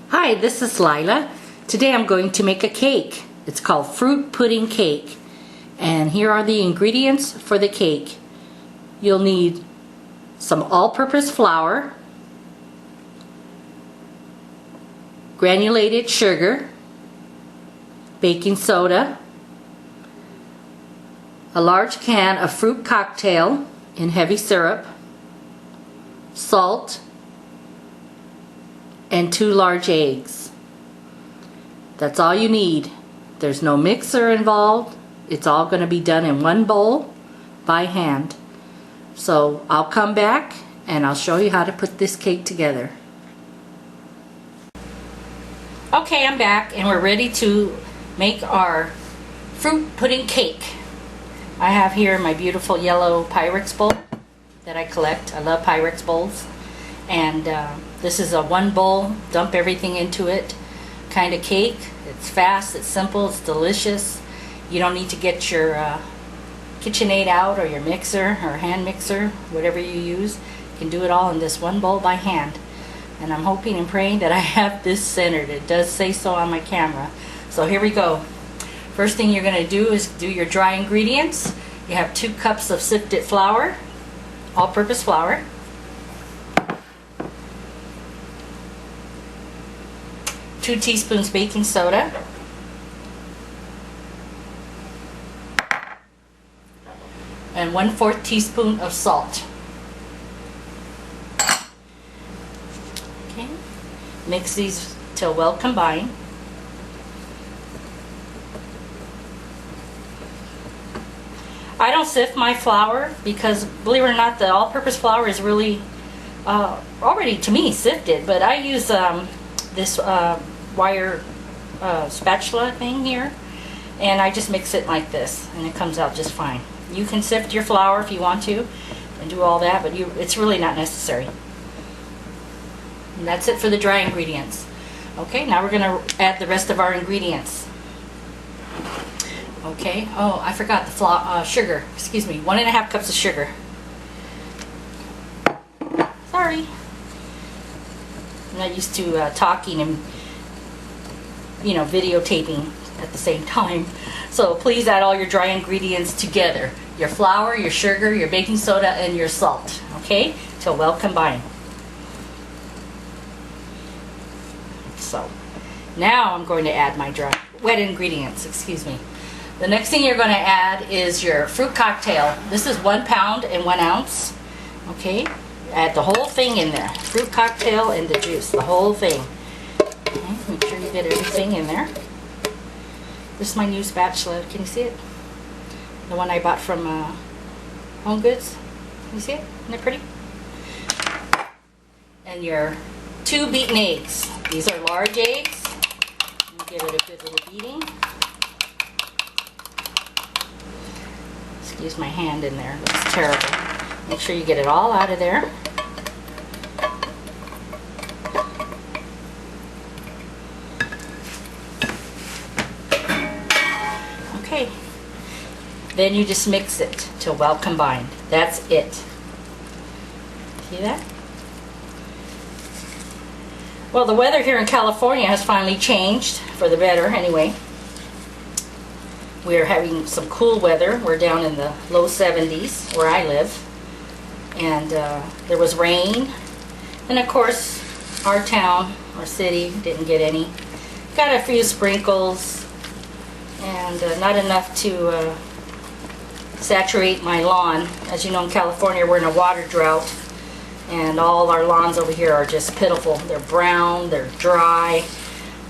Hi, this is Lila. Today I'm going to make a cake. It's called fruit pudding cake. And here are the ingredients for the cake. You'll need some all-purpose flour, granulated sugar, baking soda, a large can of fruit cocktail in heavy syrup, salt, and 2 large eggs. That's all you need. There's no mixer involved. It's all going to be done in one bowl by hand. So I'll come back and I'll show you how to put this cake together. Okay, I'm back and we're ready to make our fruit pudding cake. I have here my beautiful yellow Pyrex bowl that I collect. I love Pyrex bowls. And this is a one bowl, dump everything into it kind of cake. It's fast, it's simple, it's delicious. You don't need to get your KitchenAid out or your mixer or hand mixer, whatever you use. You can do it all in this one bowl by hand. And I'm hoping and praying that I have this centered. It does say so on my camera. So here we go. First thing you're going to do is do your dry ingredients. You have 2 cups of sifted flour, all-purpose flour. 2 teaspoons baking soda, and 1/4 teaspoon of salt. Okay, mix these till well combined. I don't sift my flour because, believe it or not, the all-purpose flour is really already, to me, sifted, but I use this wire spatula thing here, and I just mix it like this and it comes out just fine. You can sift your flour if you want to and do all that, but it's really not necessary. And that's it for the dry ingredients. Okay, now we're going to add the rest of our ingredients. Okay, oh, I forgot the sugar, excuse me, 1.5 cups of sugar. Sorry. I'm not used to talking and, videotaping at the same time. So please add all your dry ingredients together. Your flour, your sugar, your baking soda, and your salt. Okay? Till well combined. So now I'm going to add my wet ingredients, excuse me. The next thing you're going to add is your fruit cocktail. This is 1 pound and 1 ounce. Okay? Add the whole thing in there. Fruit cocktail and the juice, the whole thing. Okay, make sure you get everything in there. This is my new spatula. Can you see it? The one I bought from Home Goods. Can you see it? Isn't it pretty? And your 2 beaten eggs. These are large eggs. Give it a good little beating. Excuse my hand in there. It looks terrible. Make sure you get it all out of there. Okay. Then you just mix it till well combined. That's it. See that? Well, the weather here in California has finally changed for the better anyway. We're having some cool weather. We're down in the low 70s where I live. And there was rain. And of course, our town, our city, didn't get any. Got a few sprinkles. And not enough to saturate my lawn. As you know, in California, we're in a water drought. And all our lawns over here are just pitiful. They're brown, they're dry.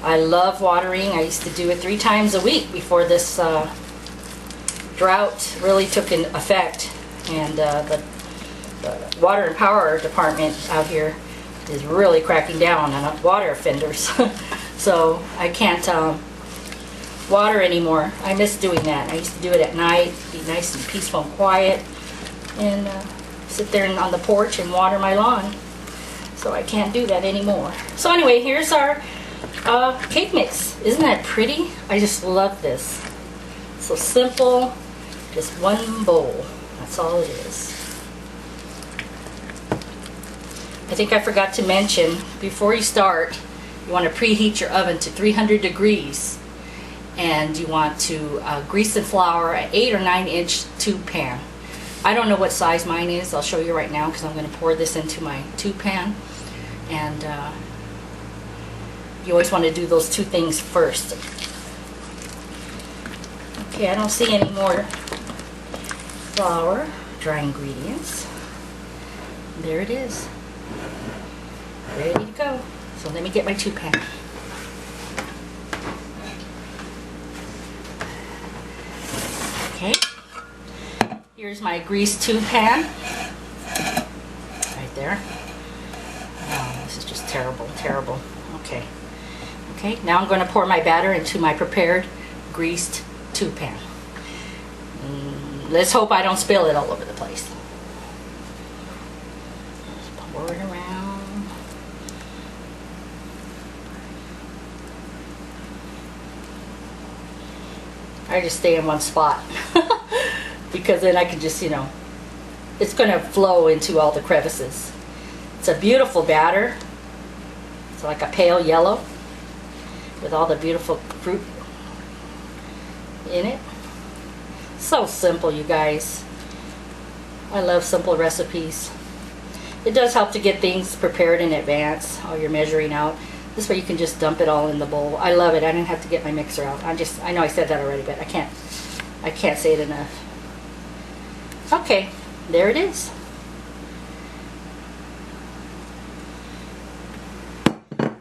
I love watering. I used to do it 3 times a week before this drought really took in effect. And the water and power department out here is really cracking down on water offenders. So I can't water anymore. I miss doing that. I used to do it at night, be nice and peaceful and quiet, and sit there on the porch and water my lawn. So I can't do that anymore. So anyway, here's our cake mix. Isn't that pretty? I just love this. So simple, just one bowl. That's all it is. I think I forgot to mention, before you start, You want to preheat your oven to 300 degrees. And you want to grease and flour an 8 or 9 inch tube pan. I don't know what size mine is. I'll show you right now because I'm going to pour this into my tube pan. And you always want to do those two things first. Okay, I don't see any more flour, dry ingredients. There it is. Ready to go. So let me get my tube pan. Okay, here's my greased tube pan, right there. Oh, this is just terrible, terrible. Okay, now I'm going to pour my batter into my prepared greased tube pan. Let's hope I don't spill it all over the place. Just pour it around. I just stay in one spot because then I can just, you know, it's going to flow into all the crevices. It's a beautiful batter. It's like a pale yellow with all the beautiful fruit in it. So simple, you guys. I love simple recipes. It does help to get things prepared in advance while you're measuring out. This way you can just dump it all in the bowl. I love it. I didn't have to get my mixer out. I know I said that already, but I can't say it enough. Okay, there it is.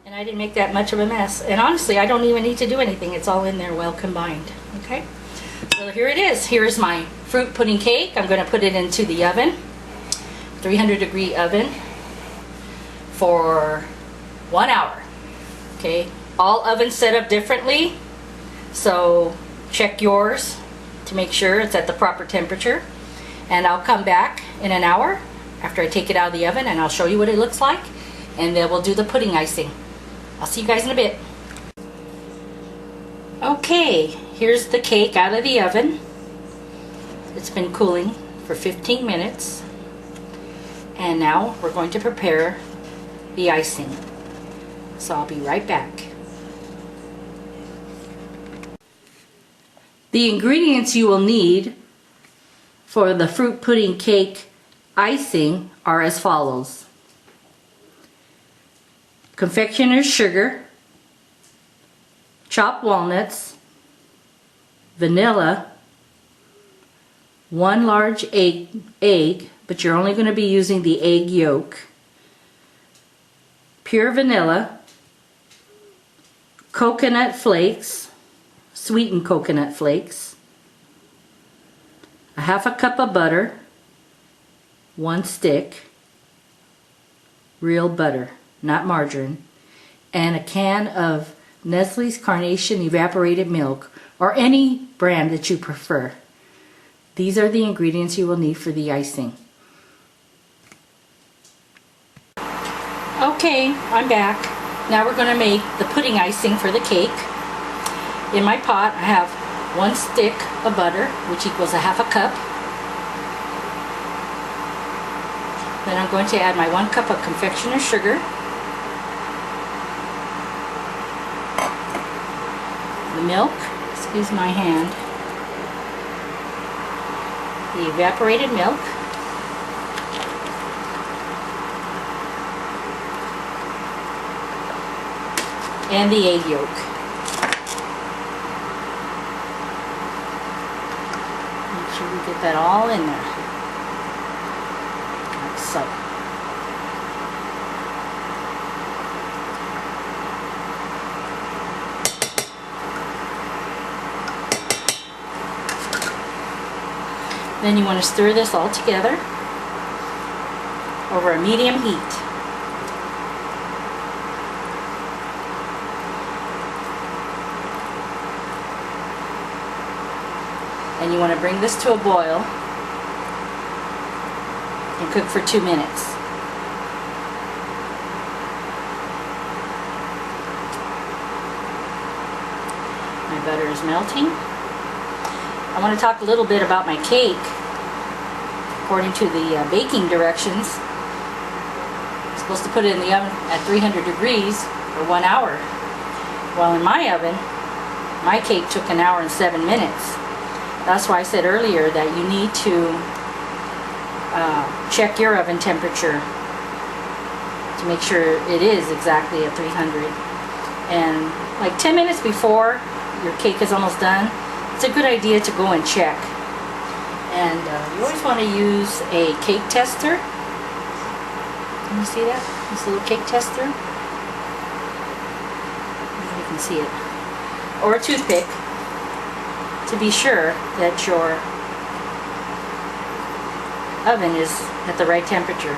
And I didn't make that much of a mess. And honestly, I don't even need to do anything. It's all in there well combined. Okay, so here it is. Here's my fruit pudding cake. I'm going to put it into the oven, 300-degree oven, for 1 hour. Okay, all ovens set up differently, so check yours to make sure it's at the proper temperature. And I'll come back in an hour after I take it out of the oven and I'll show you what it looks like, and then we'll do the pudding icing. I'll see you guys in a bit. Okay, here's the cake out of the oven. It's been cooling for 15 minutes, and now we're going to prepare the icing. So I'll be right back. The ingredients you will need for the fruit pudding cake icing are as follows: confectioner's sugar, chopped walnuts, vanilla, 1 large egg, but you're only going to be using the egg yolk, pure vanilla, coconut flakes, sweetened coconut flakes, a 1/2 cup of butter, 1 stick, real butter, not margarine, and a can of Nestle's Carnation evaporated milk, or any brand that you prefer. These are the ingredients you will need for the icing. Okay, I'm back. Now we're going to make the pudding icing for the cake. In my pot I have 1 stick of butter, which equals a 1/2 cup. Then I'm going to add my 1 cup of confectioner's sugar, the milk, excuse my hand, the evaporated milk, and the egg yolk. Make sure we get that all in there, like so. Then you want to stir this all together over a medium heat. And you want to bring this to a boil and cook for 2 minutes. My butter is melting. I want to talk a little bit about my cake. According to the baking directions, I'm supposed to put it in the oven at 300 degrees or 1 hour. Well, in my oven, my cake took 1 hour and 7 minutes. That's why I said earlier that you need to check your oven temperature to make sure it is exactly at 300. And like 10 minutes before your cake is almost done, it's a good idea to go and check. And you always want to use a cake tester. Can you see that? This little cake tester. You can see it. Or a toothpick to be sure that your oven is at the right temperature.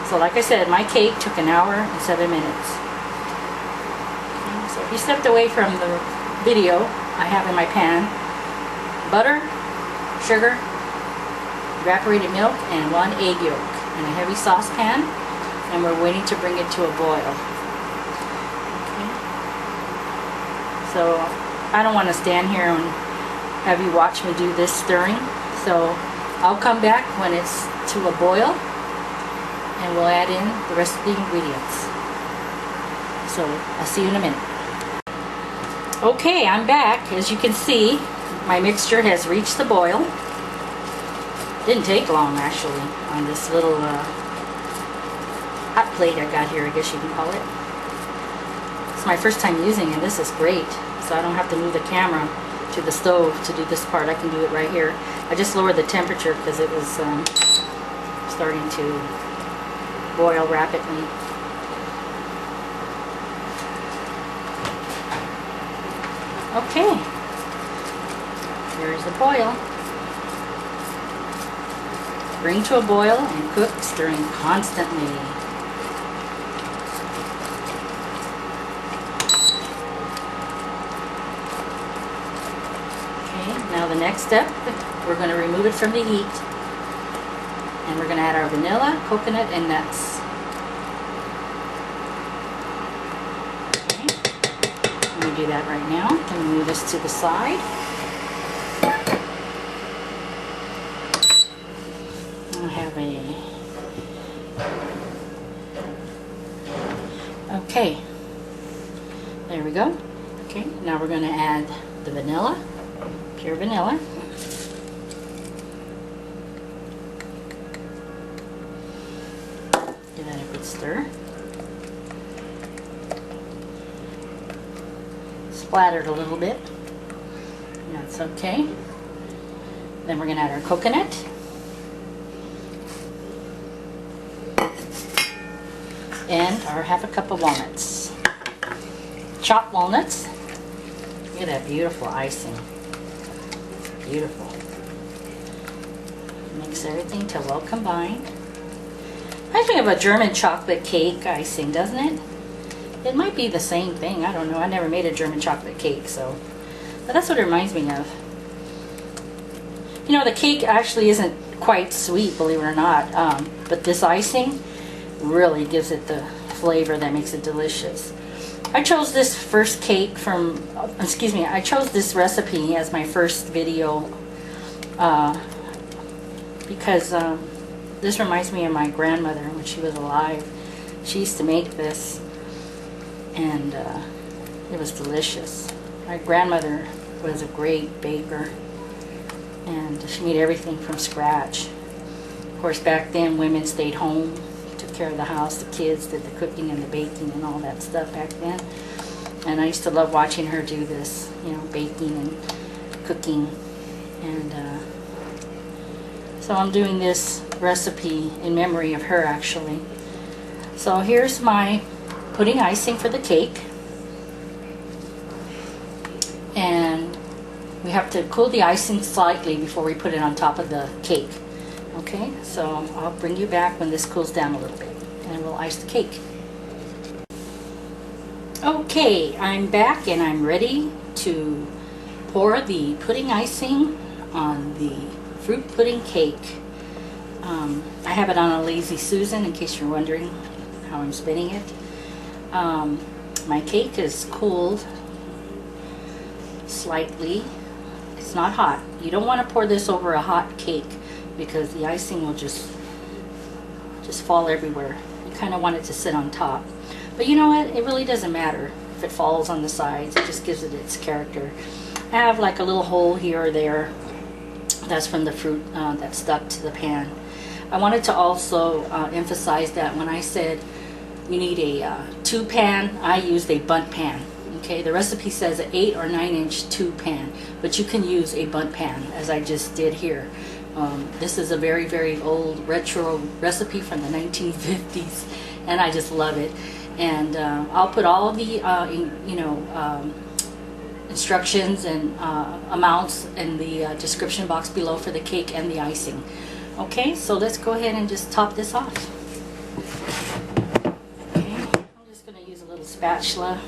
So like I said, my cake took 1 hour and 7 minutes. Okay, so if you stepped away from the video, I have in my pan butter, sugar, evaporated milk, and 1 egg yolk in a heavy saucepan, and we're waiting to bring it to a boil. Okay. So I don't want to stand here and have you watch me do this stirring, so I'll come back when it's to a boil and we'll add in the rest of the ingredients. So I'll see you in a minute. Okay, I'm back. As you can see, my mixture has reached the boil. Didn't take long actually on this little hot plate I got here, I guess you can call it. It's my first time using it. This is great, so I don't have to move the camera to the stove to do this part. I can do it right here. I just lowered the temperature because it was starting to boil rapidly. Okay, here's the boil. Bring to a boil and cook, stirring constantly. Okay, now the next step, we're going to remove it from the heat. And we're going to add our vanilla, coconut, and nuts. Okay, I'm going to do that right now. I'm going to move this to the side. I have okay, there we go. Okay, now we're going to add the vanilla, pure vanilla. Give that a good stir. Splattered a little bit. That's okay. Then we're going to add our coconut. And our half a cup of walnuts. Chopped walnuts. Look at that beautiful icing. Beautiful. Mix everything till well combined. Reminds me of a German chocolate cake icing, doesn't it? It might be the same thing. I don't know. I never made a German chocolate cake, so. But that's what it reminds me of. You know, the cake actually isn't quite sweet, believe it or not. But this icing really gives it the flavor that makes it delicious. I chose this first cake from, I chose this recipe as my first video because this reminds me of my grandmother when she was alive. She used to make this, and it was delicious. My grandmother was a great baker, and she made everything from scratch. Of course, back then women stayed home, took care of the house, the kids did the cooking and the baking and all that stuff back then. And I used to love watching her do this, you know, baking and cooking. And so I'm doing this recipe in memory of her, actually. So here's my pudding icing for the cake. And we have to cool the icing slightly before we put it on top of the cake. Okay, so I'll bring you back when this cools down a little bit, and we'll ice the cake. Okay, I'm back and I'm ready to pour the pudding icing on the fruit pudding cake. I have it on a Lazy Susan in case you're wondering how I'm spinning it. My cake is cooled slightly. It's not hot. You don't want to pour this over a hot cake because the icing will just fall everywhere. You kind of want it to sit on top. But you know what? It really doesn't matter if it falls on the sides. It just gives it its character. I have like a little hole here or there. That's from the fruit that stuck to the pan. I wanted to also emphasize that when I said we need a tube pan, I used a bundt pan. Okay, the recipe says an 8 or 9 inch tube pan, but you can use a bundt pan as I just did here. This is a very, very old retro recipe from the 1950s, and I just love it. And I'll put all of the instructions and amounts in the description box below for the cake and the icing. Okay, so let's go ahead and just top this off. Okay, I'm just going to use a little spatula.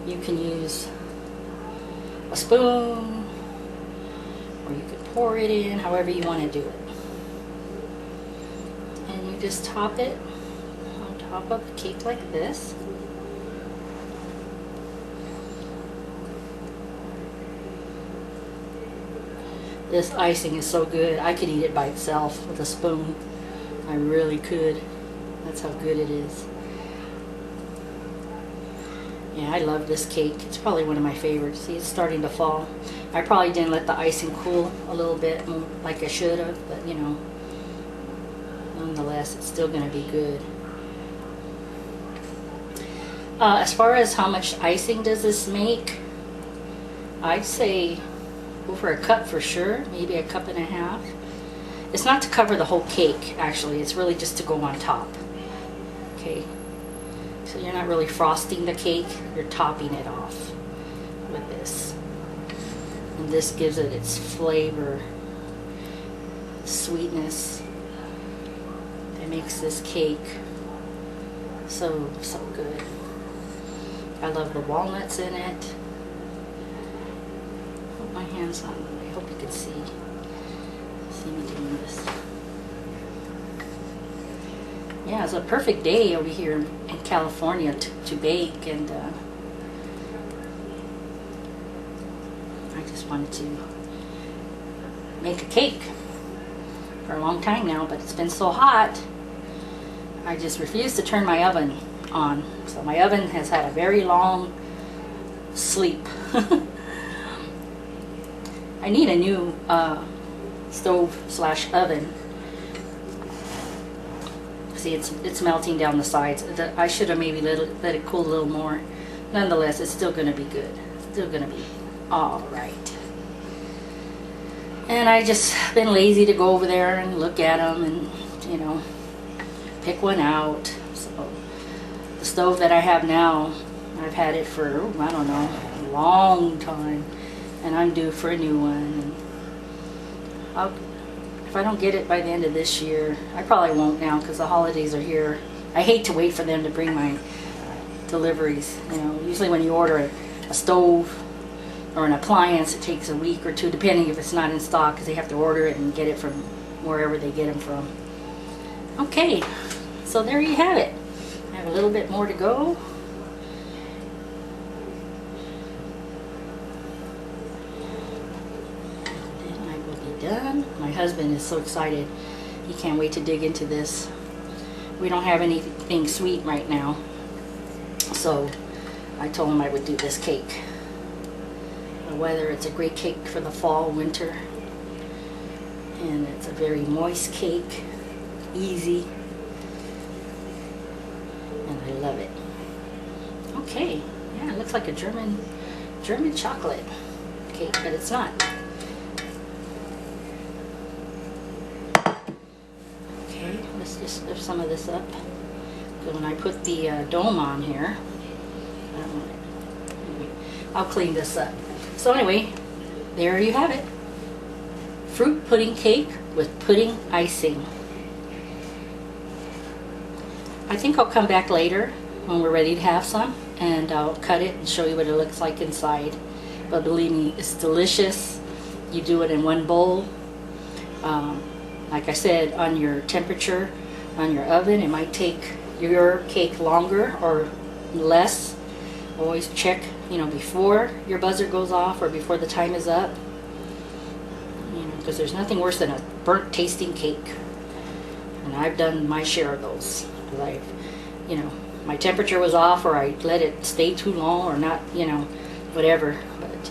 You can use a spoon, or you could pour it in, however you want to do it. And you just top it on top of the cake like this. This icing is so good. I could eat it by itself with a spoon. I really could. That's how good it is. Yeah, I love this cake. It's probably one of my favorites. See, it's starting to fall. I probably didn't let the icing cool a little bit like I should have, but you know, nonetheless, it's still going to be good. As far as how much icing does this make, I'd say over a cup for sure, maybe a cup and a half. It's not to cover the whole cake, actually. It's really just to go on top. Okay. So you're not really frosting the cake, you're topping it off with this. And this gives it its flavor, sweetness. It makes this cake so good. I love the walnuts in it. Put my hands on it. I hope you can see me doing this. Yeah, it's a perfect day over here in California to bake, and I just wanted to make a cake for a long time now, but it's been so hot I just refuse to turn my oven on. So my oven has had a very long sleep. I need a new stove / oven. See, it's melting down the sides. I should have maybe let it cool a little more. Nonetheless, it's still going to be good. It's still going to be all right. And I just been lazy to go over there and look at them and, you know, pick one out. So the stove that I have now, I've had it for, I don't know, a long time, and I'm due for a new one. And if I don't get it by the end of this year, I probably won't now because the holidays are here. I hate to wait for them to bring my deliveries. You know, usually when you order a stove or an appliance, it takes a week or two, depending if it's not in stock, because they have to order it and get it from wherever they get them from. Okay, so there you have it. I have a little bit more to go. Then I will be done. My husband is so excited. He can't wait to dig into this. We don't have anything sweet right now, so I told him I would do this cake. Whether it's a great cake for the fall, winter, and it's a very moist cake, easy, and I love it. Okay, yeah, it looks like a German chocolate cake, but it's not. Okay, let's just lift some of this up. So when I put the dome on here, I'll clean this up. So anyway, there you have it. Fruit pudding cake with pudding icing. I think I'll come back later when we're ready to have some, and I'll cut it and show you what it looks like inside. But believe me, it's delicious. You do it in one bowl. Like I said, on your temperature, on your oven, it might take your cake longer or less. Always check, you know, before your buzzer goes off or before the time is up. You know, because there's nothing worse than a burnt tasting cake. And I've done my share of those. Because I've, you know, my temperature was off, or I let it stay too long, or not, you know, whatever. But,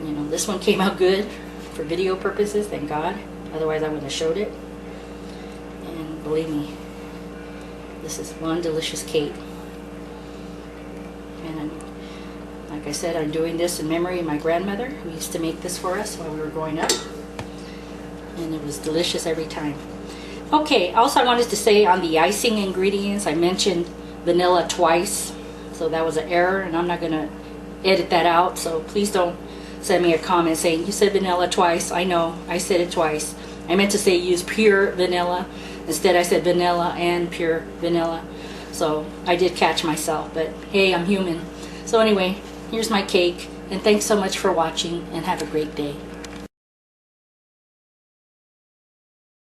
you know, this one came out good for video purposes, thank God. Otherwise I wouldn't have showed it. And believe me, this is one delicious cake. And like I said, I'm doing this in memory of my grandmother, who used to make this for us while we were growing up. And it was delicious every time. Okay, also I wanted to say on the icing ingredients, I mentioned vanilla twice. So that was an error, and I'm not going to edit that out. So please don't send me a comment saying, you said vanilla twice. I know, I said it twice. I meant to say use pure vanilla. Instead I said vanilla and pure vanilla. So I did catch myself, but hey, I'm human. So anyway, here's my cake, and thanks so much for watching, and have a great day.